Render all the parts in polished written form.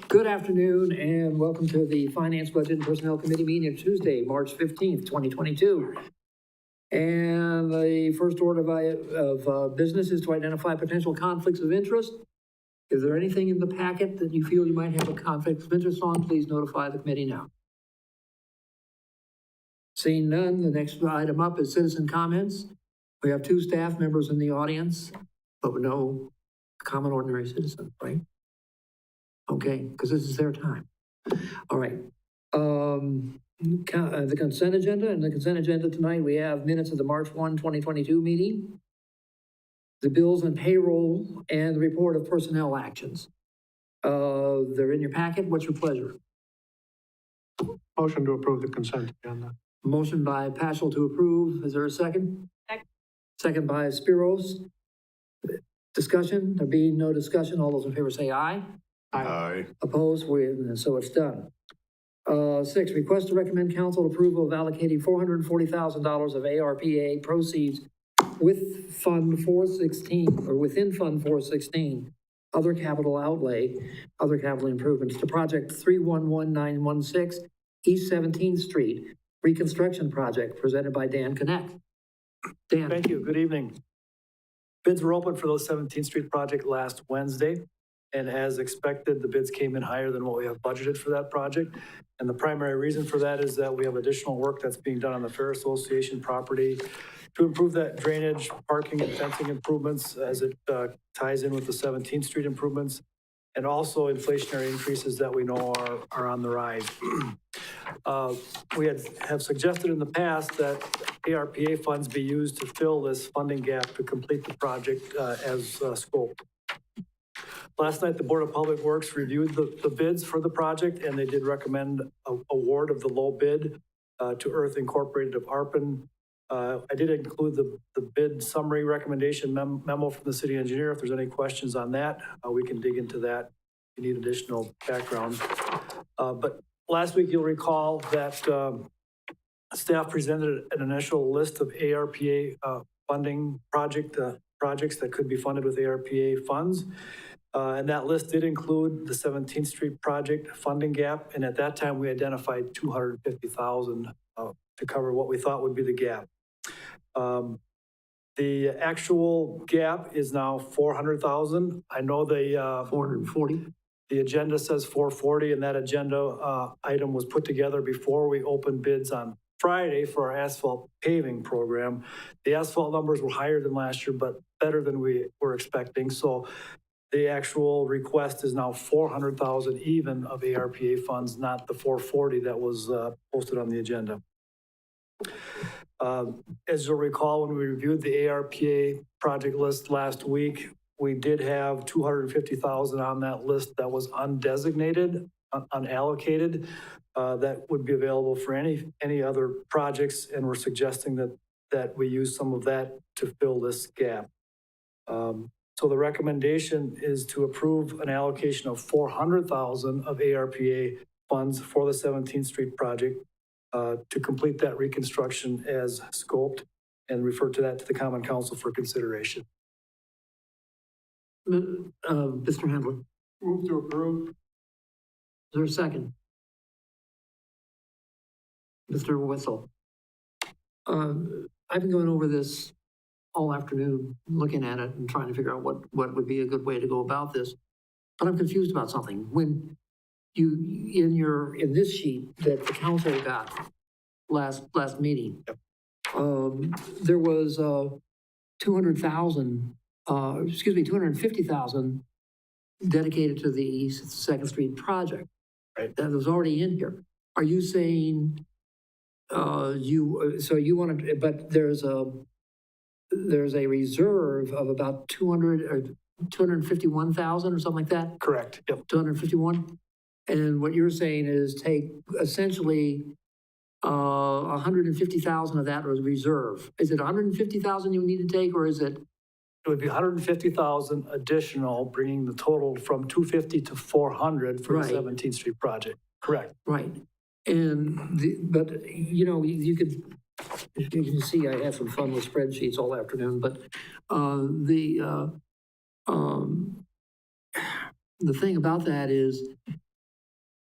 Good afternoon and welcome to the Finance, Budget, and Personnel Committee meeting of Tuesday, March 15th, 2022. And the first order of business is to identify potential conflicts of interest. Is there anything in the packet that you feel you might have a conflict of interest on? Please notify the committee now. Seeing none, the next item up is citizen comments. We have 2 staff members in the audience, but no common ordinary citizen, right? Okay, because this is their time. All right. The consent agenda. And the consent agenda tonight, we have minutes of the March 1, 2022 meeting, the bills and payroll, and the report of personnel actions. They're in your packet. What's your pleasure? Motion to approve the consent agenda. Motion by Paschal to approve. Is there a second? Second by Spiros. Discussion? There being no discussion, all those in favor say aye. Aye. Opposed? So it's done. 6, request to recommend council approval of allocating $440,000 of ARPA proceeds with Fund 416, or within Fund 416, other capital outlay, other capital improvements to project 311916 East 17th Street, reconstruction project, presented by Dan Connect. Dan. Thank you. Good evening. Bids were open for the 17th Street project last Wednesday. And as expected, the bids came in higher than what we have budgeted for that project. And the primary reason for that is that we have additional work that's being done on the Fair Association property to improve that drainage, parking, and fencing improvements as it ties in with the 17th Street improvements, and also inflationary increases that we know are on the rise. We have suggested in the past that ARPA funds be used to fill this funding gap to complete the project as scoped. Last night, the Board of Public Works reviewed the bids for the project, and they did recommend award of the low bid to Earth Incorporated of Arpin. I did include the bid summary recommendation memo from the city engineer. If there's any questions on that, we can dig into that if you need additional background. But last week, you'll recall that staff presented an initial list of ARPA funding projects that could be funded with ARPA funds. And that list did include the 17th Street project funding gap. And at that time, we identified $250,000 to cover what we thought would be the gap. The actual gap is now $400,000. I know the 440. The agenda says 440, and that agenda item was put together before we opened bids on Friday for our asphalt paving program. The asphalt numbers were higher than last year, but better than we were expecting. So the actual request is now $400,000 even of ARPA funds, not the 440 that was posted on the agenda. As you'll recall, when we reviewed the ARPA project list last week, we did have $250,000 on that list that was undesignated, unallocated, that would be available for any other projects, and we're suggesting that we use some of that to fill this gap. So the recommendation is to approve an allocation of $400,000 of ARPA funds for the 17th Street project to complete that reconstruction as scoped, and refer to that to the Common Council for consideration. Mr. Handler. Move to approve. Is there a second? Mr. Wetzel. I've been going over this all afternoon, looking at it and trying to figure out what would be a good way to go about this. But I'm confused about something. When you, in this sheet that the council got last meeting, yep. There was 250,000 dedicated to the East 2nd Street project. Right. That was already in here. Are you saying so you want to, but there's a reserve of about 251,000 or something like that? Correct. Yep. 251. And what you're saying is take essentially 150,000 of that was reserve. Is it 150,000 you need to take, or is it? It would be 150,000 additional, bringing the total from 250 to 400 for the 17th Street project. Correct. Right. And but you know, you could, you can see I had some fun with spreadsheets all afternoon, but the thing about that is,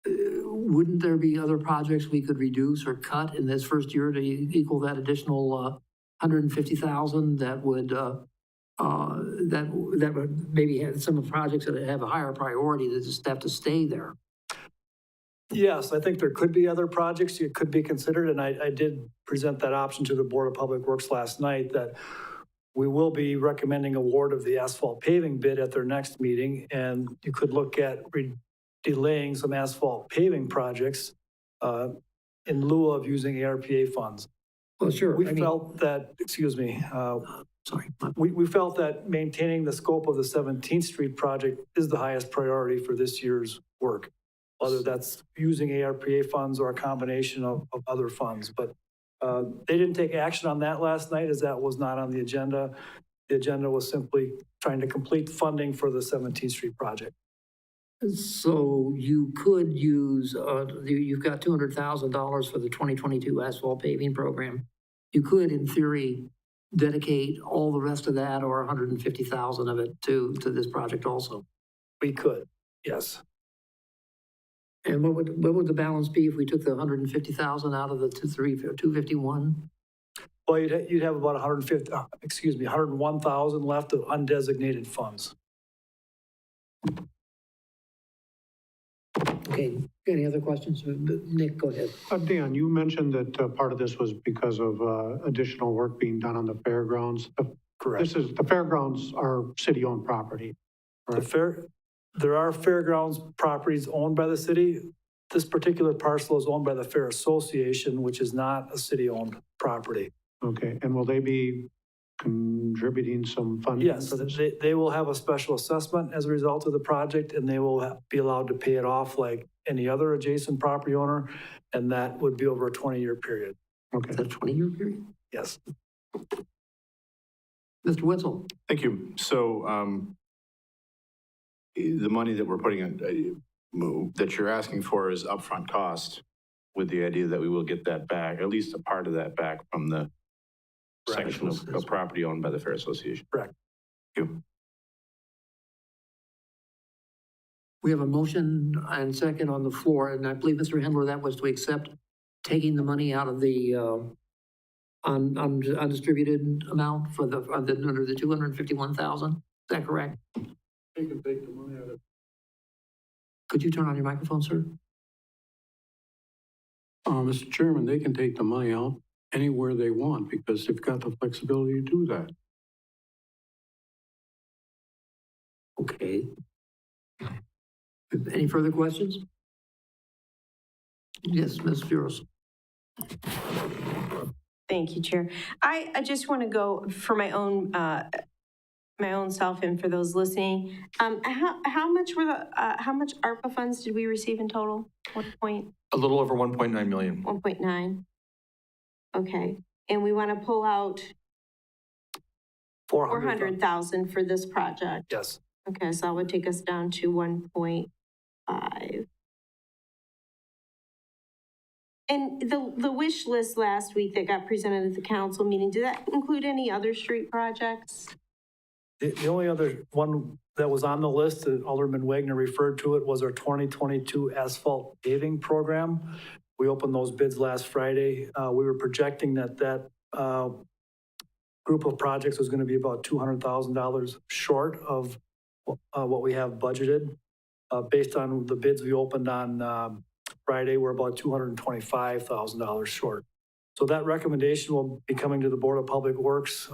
wouldn't there be other projects we could reduce or cut in this first year to equal that additional 150,000 that would that would maybe have some of the projects that have a higher priority that just have to stay there? Yes, I think there could be other projects that could be considered, and I did present that option to the Board of Public Works last night, that we will be recommending award of the asphalt paving bid at their next meeting, and you could look at delaying some asphalt paving projects in lieu of using ARPA funds. Well, sure. We felt that, Sorry. we felt that maintaining the scope of the 17th Street project is the highest priority for this year's work, whether that's using ARPA funds or a combination of other funds. But they didn't take action on that last night, as that was not on the agenda. The agenda was simply trying to complete funding for the 17th Street project. So you could use, you've got $200,000 for the 2022 asphalt paving program. You could, in theory, dedicate all the rest of that or 150,000 of it to this project also. We could, yes. And what would the balance be if we took the 150,000 out of the 251? Well, you'd have about 101,000 left of undesignated funds. Okay, any other questions? Nick, go ahead. Dan, you mentioned that part of this was because of additional work being done on the fairgrounds. Correct. The fairgrounds are city-owned property. There are fairgrounds properties owned by the city. This particular parcel is owned by the Fair Association, which is not a city-owned property. Okay, and will they be contributing some funding? Yes, they will have a special assessment as a result of the project, and they will be allowed to pay it off like any other adjacent property owner, and that would be over a 20-year period. Okay. Is that a 20-year period? Yes. Mr. Wetzel? Thank you. So the money that we're putting in, that you're asking for is upfront cost, with the idea that we will get that back, at least a part of that back from the section of property owned by the Fair Association. Correct. Thank you. We have a motion and second on the floor, and I believe, Mr. Hendler, that was to accept taking the money out of the undistributed amount for under the 251,000. Is that correct? They can take the money out of. Could you turn on your microphone, sir? Mr. Chairman, they can take the money out anywhere they want because they've got the flexibility to do that. Okay. Any further questions? Yes, Ms. Furos. Thank you, Chair. I just want to go for my own self and for those listening. How much ARPA funds did we receive in total? A little over 1.9 million. 1.9. Okay, and we want to pull out 400,000 for this project. Yes. Okay, so that would take us down to 1.5. And the wish list last week that got presented at the council meeting, did that include any other street projects? The only other one that was on the list that Alderman Wagner referred to it was our 2022 asphalt paving program. We opened those bids last Friday. We were projecting that group of projects was going to be about $200,000 short of what we have budgeted. Based on the bids we opened on Friday, we're about $225,000 short. So that recommendation will be coming to the Board of Public Works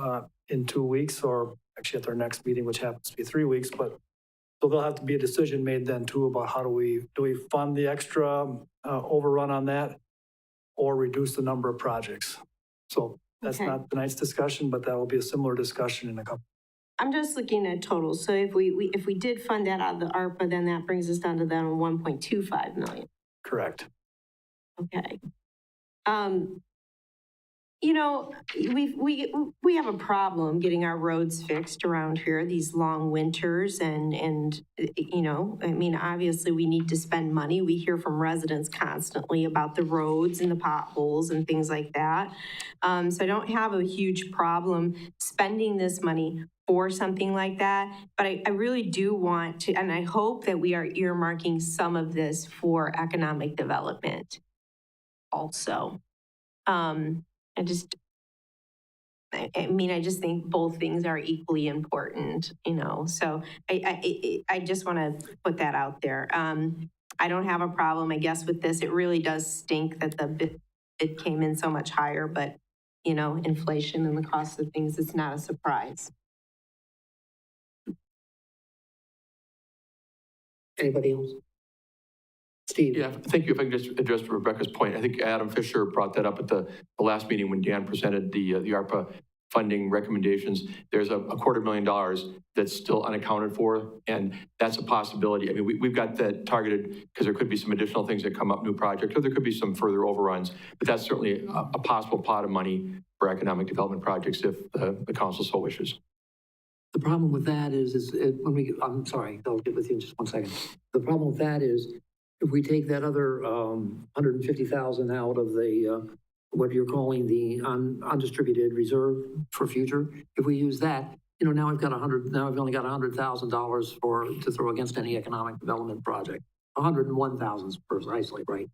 in 2 weeks, or actually at their next meeting, which happens to be 3 weeks. But so there'll have to be a decision made then too about how do we fund the extra overrun on that or reduce the number of projects. So that's not tonight's discussion, but that will be a similar discussion in a couple. I'm just looking at totals. So if we did fund that out of the ARPA, then that brings us down to that 1.25 million. Correct. Okay. You know, we have a problem getting our roads fixed around here, these long winters and, you know, I mean, obviously we need to spend money. We hear from residents constantly about the roads and the potholes and things like that. So I don't have a huge problem spending this money for something like that. But I really do want to, and I hope that we are earmarking some of this for economic development also. I just think both things are equally important, so I just want to put that out there. I don't have a problem, I guess, with this. It really does stink that it came in so much higher, but, inflation and the cost of things, it's not a surprise. Anybody else? Steve? Yeah, thank you. If I can just address Rebecca's point, I think Adam Fisher brought that up at the last meeting when Dan presented the ARPA funding recommendations. There's a $250,000 that's still unaccounted for, and that's a possibility. I mean, we've got that targeted because there could be some additional things that come up, new projects, or there could be some further overruns, but that's certainly a possible pot of money for economic development projects if the council so wishes. The problem with that is I'm sorry, I'll get with you in just 1 second. The problem with that is if we take that other 150,000 out of the, what you're calling the undistributed reserve for future, if we use that, now I've only got $100,000 to throw against any economic development project. 101,000 precisely, right?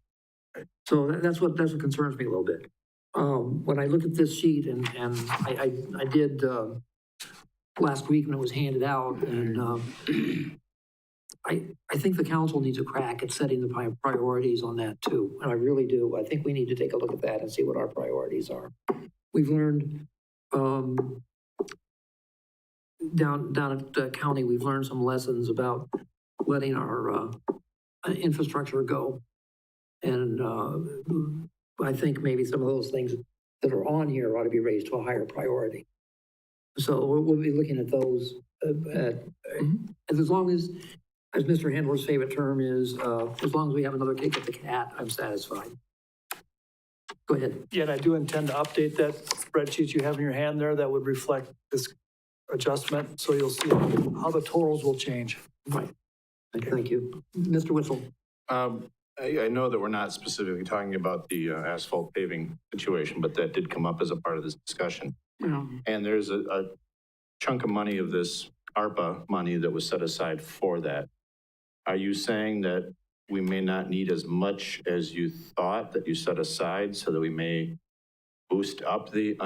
So that's what concerns me a little bit. When I look at this sheet and I did, last week when it was handed out, and I think the council needs a crack at setting the priorities on that too, and I really do. I think we need to take a look at that and see what our priorities are. We've learned down at the county, we've learned some lessons about letting our infrastructure go, and I think maybe some of those things that are on here ought to be raised to a higher priority. So we'll be looking at those, as long as Mr. Handler's favorite term is, as long as we have another kick at the cat, I'm satisfied. Go ahead. Yeah, and I do intend to update that spreadsheet you have in your hand there that would reflect this adjustment, so you'll see how the totals will change. Right. Thank you. Mr. Whistle. I know that we're not specifically talking about the asphalt paving situation, but that did come up as a part of this discussion. Yeah. And there's a chunk of money of this ARPA money that was set aside for that. Are you saying that we may not need as much as you thought that you set aside so that we may boost up the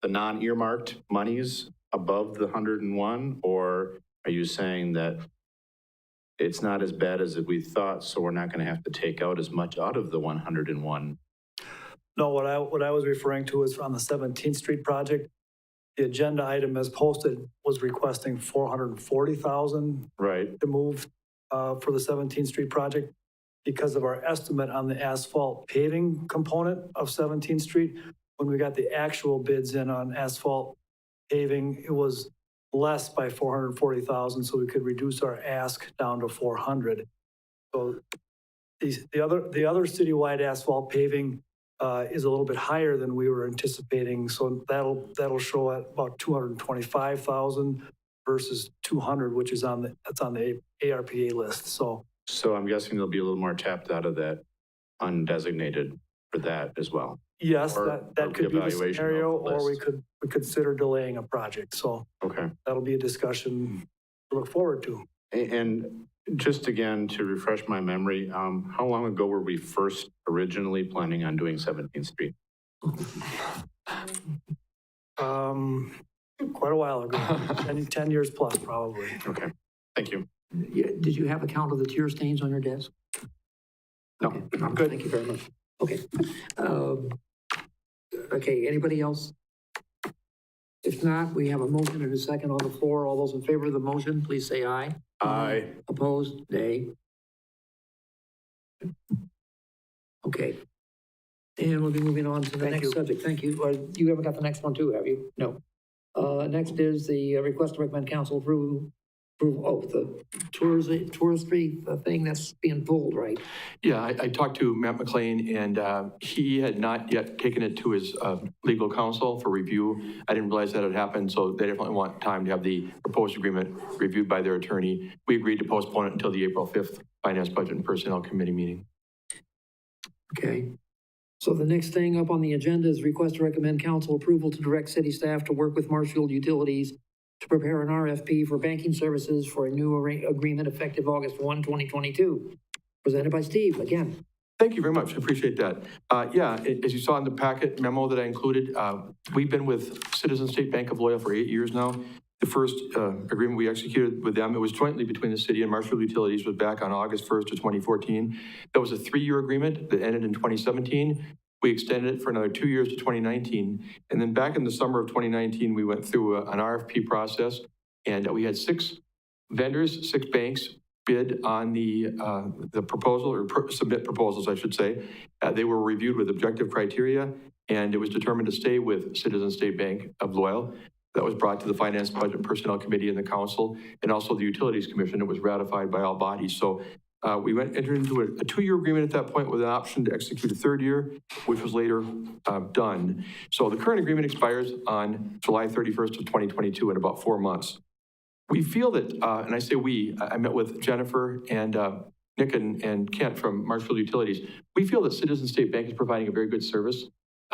non-earmarked monies above the 101? Or are you saying that it's not as bad as we thought, so we're not going to have to take out as much out of the 101? No, what I was referring to is on the 17th Street project. The agenda item as posted was requesting 440,000 Right. to move for the 17th Street project. Because of our estimate on the asphalt paving component of 17th Street, when we got the actual bids in on asphalt paving, it was less by 440,000, so we could reduce our ask down to 400. So the other citywide asphalt paving is a little bit higher than we were anticipating. So that'll show at about 225,000 versus 200, which is that's on the ARPA list. So I'm guessing there'll be a little more tapped out of that undesignated for that as well. yes, Or that could be the reevaluation scenario, of the or we list. could consider delaying a project. So Okay. that'll be a discussion to look forward to. And just again, to refresh my memory, how long ago were we first originally planning on doing 17th Street? Quite a while ago, 10 years plus probably. Okay, thank you. Yeah, did you have a count of the tear stains on your desk? No. Okay, good. Thank you very much. Okay. Okay, anybody else? If not, we have a motion and a second on the floor. All those in favor of the motion, please say aye. Aye. Opposed? Nay. Okay. And we'll be moving on to the Thank next you. subject. Thank you. You haven't got the next one too, have you? No. Next is the request to recommend council approve the touristy thing that's being pulled, right? Yeah, I talked to Matt McLean, and he had not yet taken it to his legal counsel for review. I didn't realize that had happened, so they definitely want time to have the proposed agreement reviewed by their attorney. We agreed to postpone it until the April 5th Finance, Budget, and Personnel Committee meeting. Okay. So the next thing up on the agenda is request to recommend council approval to direct city staff to work with Marshfield Utilities to prepare an RFP for banking services for a new agreement effective August 1, 2022. Presented by Steve, again. Thank you very much. I appreciate that. As you saw in the packet memo that I included, we've been with Citizen State Bank of Loyal for 8 years now. The first agreement we executed with them, it was jointly between the city and Marshfield Utilities, was back on August 1st of 2014. That was a 3-year agreement that ended in 2017. We extended it for another 2 years to 2019. And then back in the summer of 2019, we went through an RFP process, and we had 6 vendors, 6 banks bid on the proposal, or submit proposals, I should say. They were reviewed with objective criteria, and it was determined to stay with Citizen State Bank of Loyal. That was brought to the Finance, Budget, and Personnel Committee and the Council, and also the Utilities Commission. It was ratified by all bodies. So we entered into a 2-year agreement at that point with an option to execute a 3rd year, which was later done. So the current agreement expires on July 31st of 2022 in about 4 months. We feel that, and I say we, I met with Jennifer and Nick and Kent from Marshfield Utilities. We feel that Citizen State Bank is providing a very good service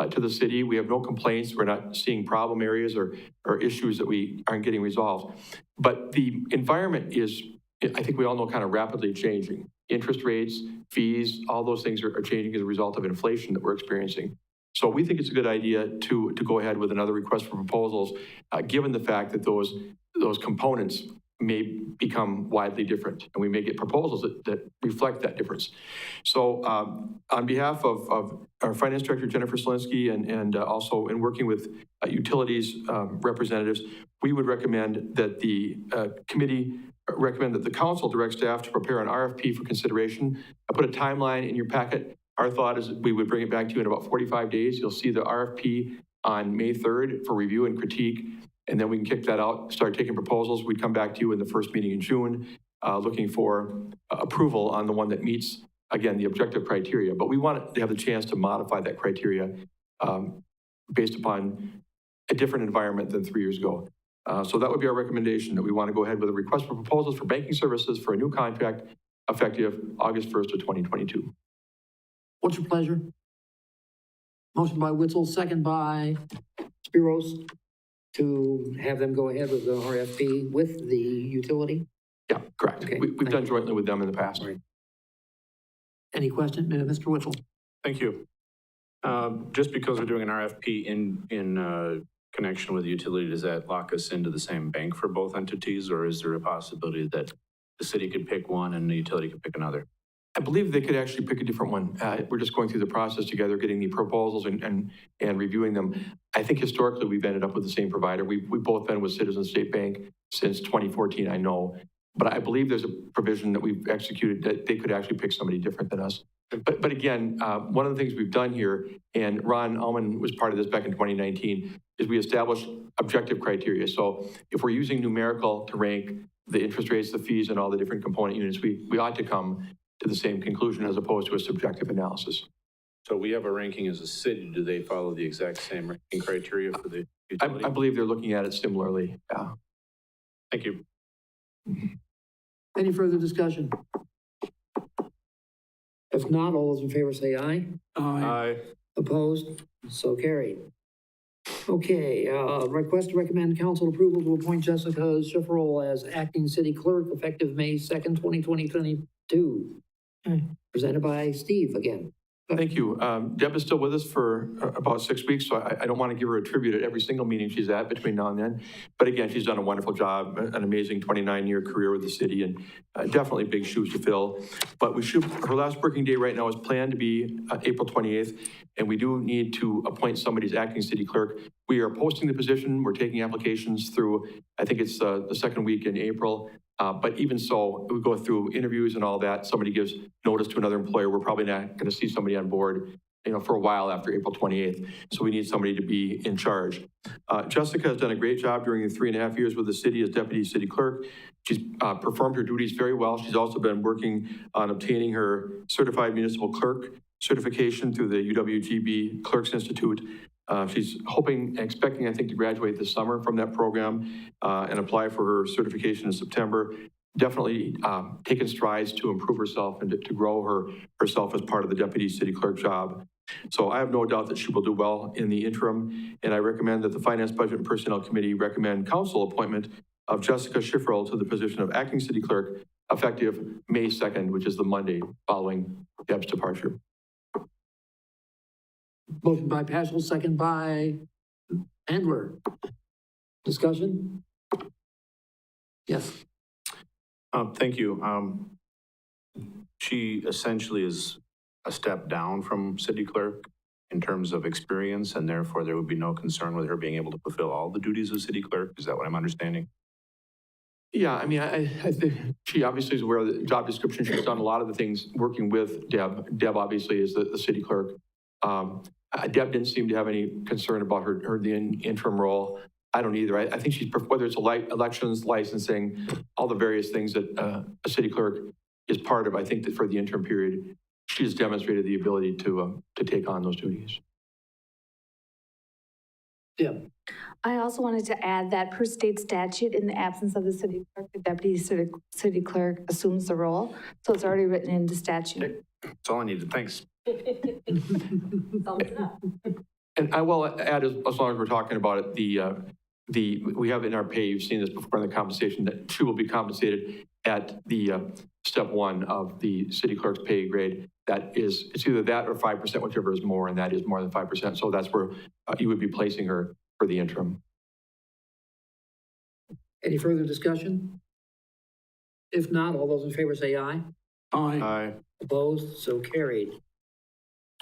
to the city. We have no complaints. We're not seeing problem areas or issues that we aren't getting resolved. But the environment is, I think we all know, kind of rapidly changing. Interest rates, fees, all those things are changing as a result of inflation that we're experiencing. So we think it's a good idea to go ahead with another request for proposals, given the fact that those components may become widely different, and we may get proposals that reflect that difference. So on behalf of our Finance Director, Jennifer Selinsky, and also in working with utilities representatives, we would recommend that the committee recommend that the council direct staff to prepare an RFP for consideration. I put a timeline in your packet. Our thought is we would bring it back to you in about 45 days. You'll see the RFP on May 3rd for review and critique. And then we can kick that out, start taking proposals. We'd come back to you in the first meeting in June, looking for approval on the one that meets, again, the objective criteria. But we want to have the chance to modify that criteria based upon a different environment than 3 years ago. So that would be our recommendation, that we want to go ahead with a request for proposals for banking services for a new contract effective August 1st of 2022. What's your pleasure? Motion by Witzel, second by Spiros, to have them go ahead with the RFP with the utility? Yeah, correct. Okay, We've done jointly with them in the past. Right. Any question, Mr. Witzel? Thank you. Just because we're doing an RFP in connection with the utility, does that lock us into the same bank for both entities, or is there a possibility that the city could pick one and the utility could pick another? I believe they could actually pick a different one. We're just going through the process together, getting the proposals and reviewing them. I think historically we've ended up with the same provider. We've both been with Citizen State Bank since 2014, I know. But I believe there's a provision that we've executed that they could actually pick somebody different than us. But again, one of the things we've done here, and Ron Ullman was part of this back in 2019, is we established objective criteria. So if we're using numerical to rank the interest rates, the fees, and all the different component units, we ought to come to the same conclusion as opposed to a subjective analysis. So we have a ranking as a city. Do they follow the exact same ranking criteria for the utility? I believe they're looking at it similarly. Thank you. Any further discussion? If not, all those in favor say aye. Aye. Opposed? So carried. Okay, request to recommend council approval to appoint Jessica Schifferle as acting city clerk effective May 2nd, 2022. Presented by Steve again. Thank you. Deb is still with us for about 6 weeks, so I don't want to give her a tribute at every single meeting she's at between now and then. But again, she's done a wonderful job, an amazing 29-year career with the city, and definitely big shoes to fill. But her last working day right now is planned to be April 28th, and we do need to appoint somebody as acting city clerk. We are posting the position. We're taking applications through, I think it's the second week in April. But even so, we go through interviews and all that. Somebody gives notice to another employer. We're probably not going to see somebody on board, for a while after April 28th. So we need somebody to be in charge. Jessica has done a great job during the 3.5 years with the city as deputy city clerk. She's performed her duties very well. She's also been working on obtaining her certified municipal clerk certification through the UWGB Clerks Institute. She's expecting, I think, to graduate this summer from that program and apply for her certification in September. Definitely taken strides to improve herself and to grow herself as part of the deputy city clerk job. So I have no doubt that she will do well in the interim, and I recommend that the Finance, Budget, and Personnel Committee recommend council appointment of Jessica Schifferl to the position of acting city clerk effective May 2nd, which is the Monday following Deb's departure. Motion by Paschal, second by Handler. Discussion? Yes. Thank you. She essentially is a step down from city clerk in terms of experience, and therefore there would be no concern with her being able to fulfill all the duties of city clerk. Is that what I'm understanding? Yeah, I mean, I think she obviously is aware of the job description. She's done a lot of the things working with Deb. Deb obviously is the city clerk. Deb didn't seem to have any concern about the interim role. I don't either. I think she's, whether it's elections, licensing, all the various things that a city clerk is part of, I think that for the interim period, she has demonstrated the ability to take on those duties. Yeah. I also wanted to add that per state statute, in the absence of the city clerk, the deputy city clerk assumes the role. So it's already written into statute. That's all I needed. Thanks. And I will add, as long as we're talking about it, we have in our pay, you've seen this before in the compensation, that she will be compensated at the step one of the city clerk's pay grade. That is, it's either that or 5%, whichever is more, and that is more than 5%. So that's where you would be placing her for the interim. Any further discussion? If not, all those in favor say aye. Aye. Aye. Opposed? So carried.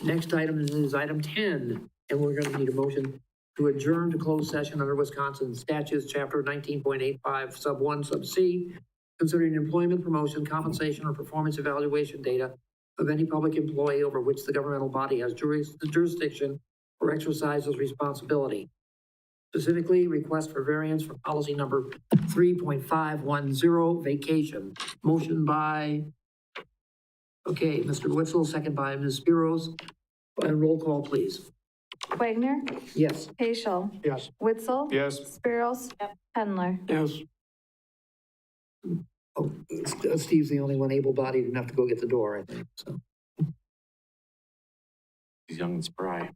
Next item is item 10, and we're going to need a motion to adjourn to closed session under Wisconsin statutes, chapter 19.85, sub 1, sub C, considering employment, promotion, compensation, or performance evaluation data of any public employee over which the governmental body has jurisdiction or exercises responsibility. Specifically, request for variance for policy number 3.510, vacation. Motion by, okay, Mr. Witzel, second by Ms. Spiros. And roll call, please. Wagner, Yes. Paschal, Yes. Witzel. Yes. Spiros, Pendler. Yes. Oh, Steve's the only one able-bodied enough to go get the door, I think, so. He's young and spry.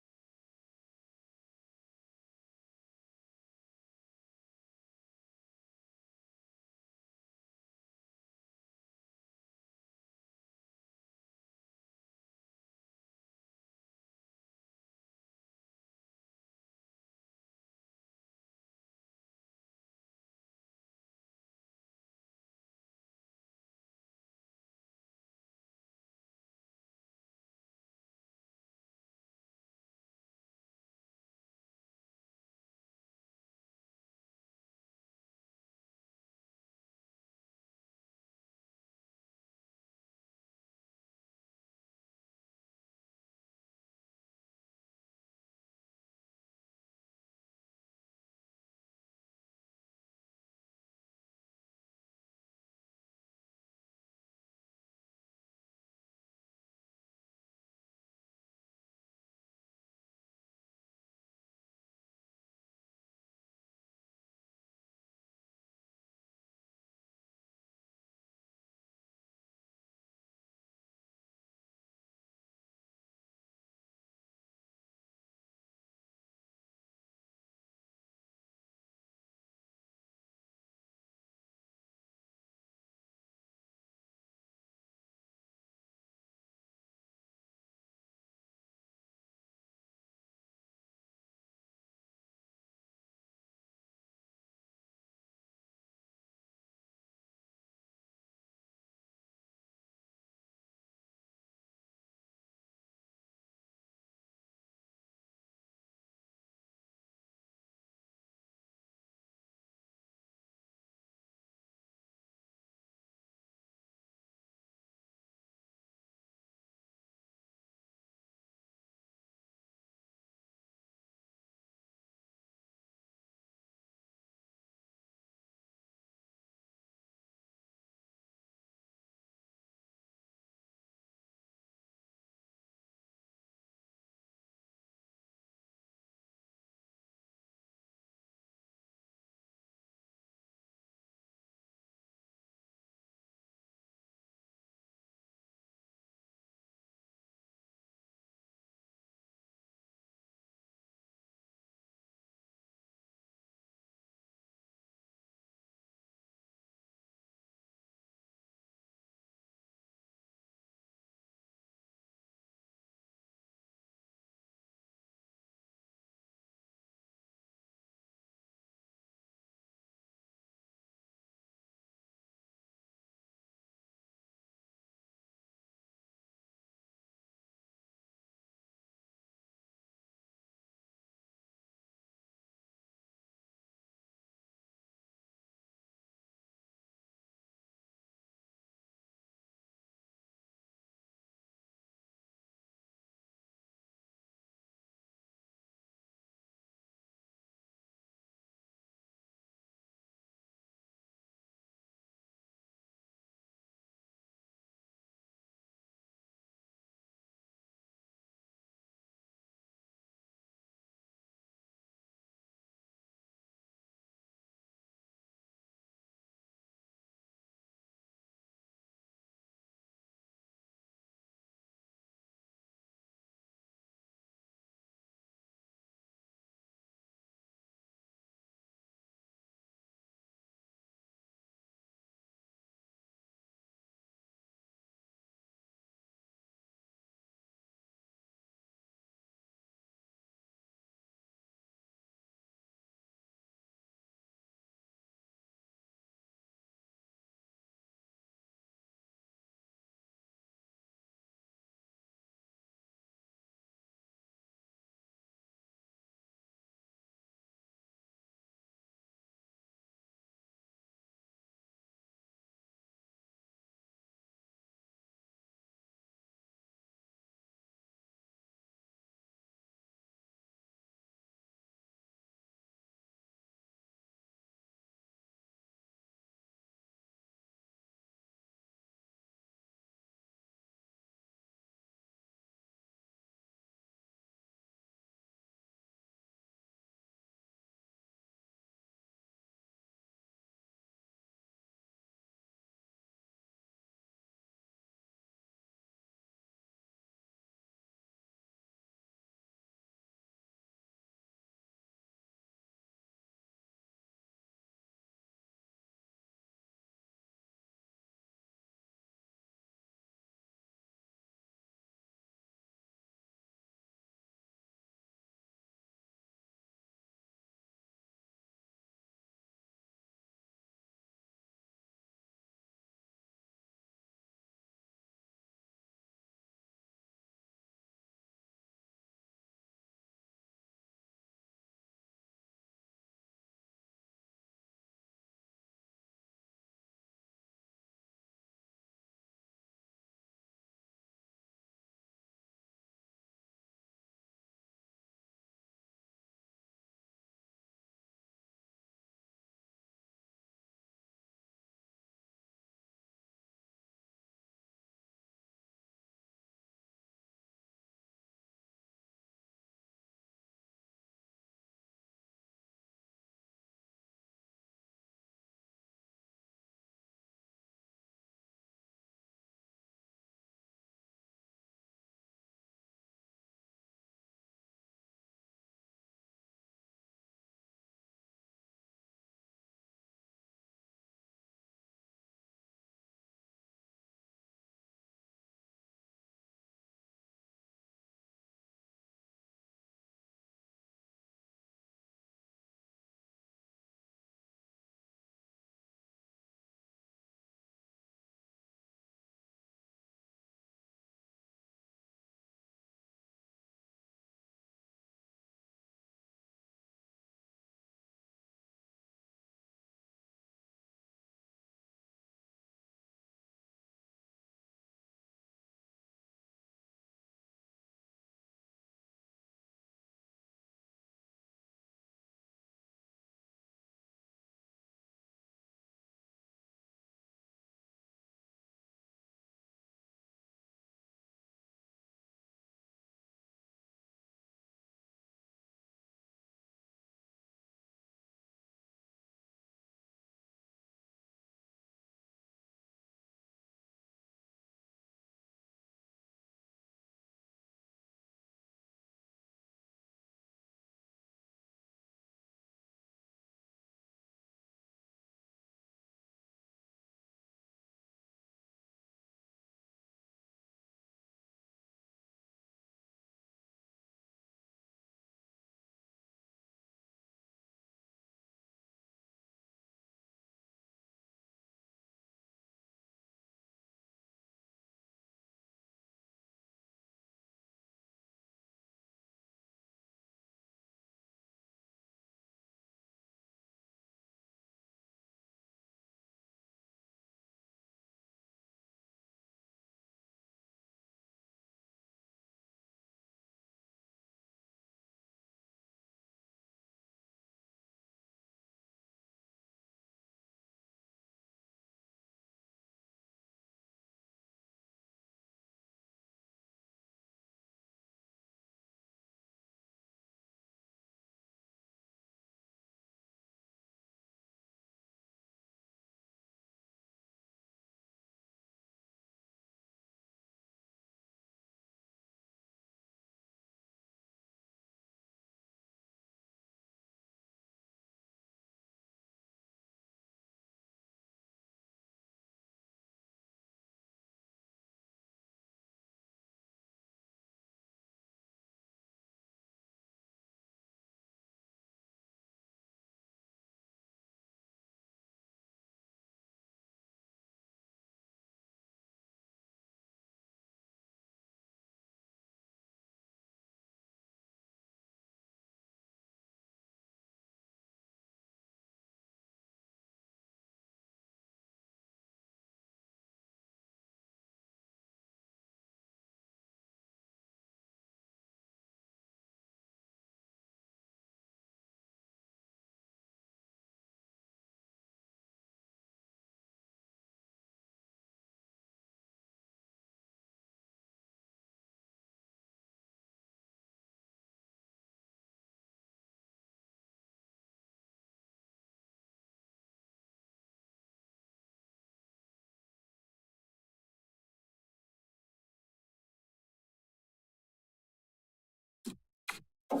Wait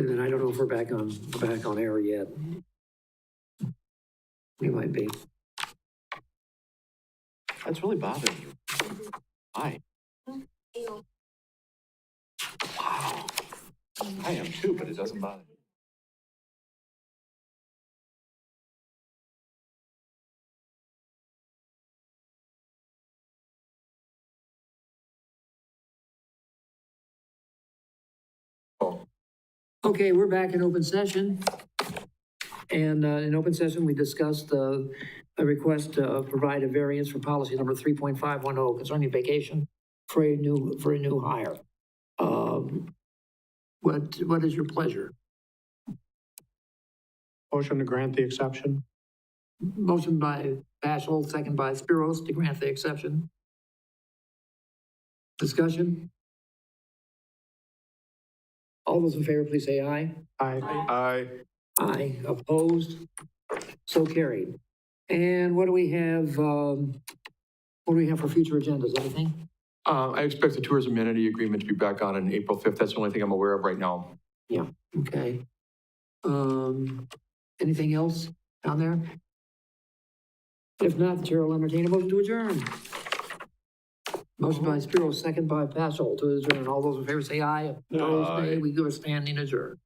a minute, I don't know if we're back on air yet. We might be. That's really bothering you. Why? Wow. I am too, but it doesn't bother me. Okay, we're back in open session. And in open session, we discussed a request to provide a variance for policy number 3.510 concerning vacation for a new hire. What is your pleasure? Motion to grant the exception. Motion by Asphalt, second by Spiros to grant the exception. Discussion? All those in favor, please say aye. Aye. Aye, opposed, so carried. And what do we have for future agendas, anything? I expect the tourism amenity agreement to be back on April 5th. That's the only thing I'm aware of right now. Yeah, okay. Anything else down there? If not, the chair will entertain a motion to adjourn. Motion by Spiro, second by Paschal to adjourn. All those in favor say aye. Opposed, nay. We go standing adjourned.